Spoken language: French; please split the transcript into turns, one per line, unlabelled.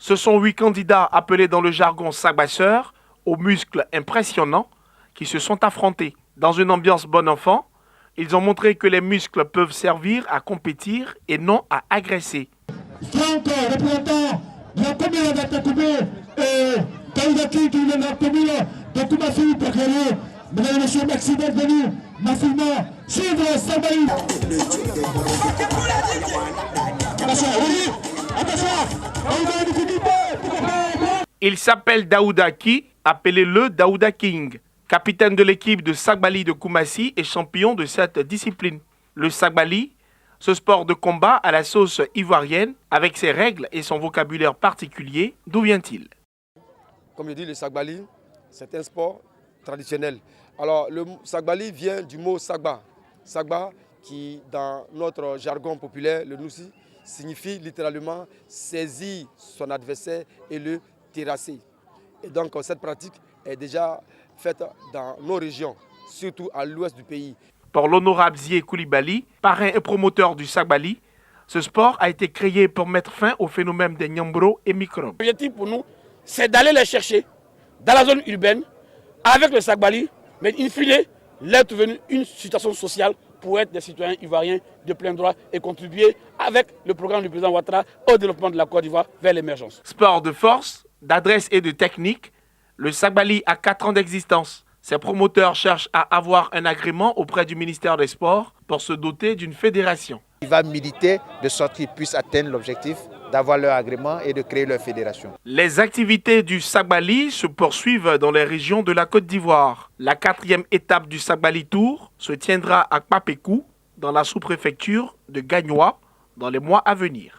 Ce sont 8 candidats appelés dans le jargon sagbasseurs, aux muscles impressionnants, qui se sont affrontés. Dans une ambiance bon enfant, ils ont montré que les muscles peuvent servir à compétir et non à agresser.
Franck, représentant de la commune de Tatoubé, et Daoudaki qui vient de la commune de Koumassi pour gagner. Mesdames et messieurs, merci d'être venus massivement suivre Sabaï.
Il s'appelle Daoudaki, appelez-le Daouda King, capitaine de l'équipe de Sagbali de Koumassi et champion de cette discipline. Le Sagbali, ce sport de combat à la sauce ivoirienne, avec ses règles et son vocabulaire particulier, d'où vient-il?
Comme je dis, le Sagbali, c'est un sport traditionnel. Alors, le Sagbali vient du mot Sagba. Sagba, qui dans notre jargon populaire, le Noussi, signifie littéralement saisir son adversaire et le terrasser. Et donc, cette pratique est déjà faite dans nos régions, surtout à l'ouest du pays.
Pour l'honorable Zié Koulibaly, parrain et promoteur du Sagbali, ce sport a été créé pour mettre fin au phénomène des nyambro et microbes.
L'objectif pour nous, c'est d'aller les chercher dans la zone urbaine avec le Sagbali, mais in fine, leur trouver une situation sociale pour être des citoyens ivoiriens de plein droit et contribuer avec le programme du président Ouattara au développement de la Côte d'Ivoire vers l'émergence.
Sport de force, d'adresse et de technique, le Sagbali a 4 ans d'existence. Ses promoteurs cherchent à avoir un agrément auprès du ministère des Sports pour se doter d'une fédération.
Il va militer de sorte qu'ils puissent atteindre l'objectif d'avoir leur agrément et de créer leur fédération.
Les activités du Sagbali se poursuivent dans les régions de la Côte d'Ivoire. La 4e étape du Sagbali Tour se tiendra à Kpapékou, dans la sous-préfecture de Gagnoa, dans les mois à venir.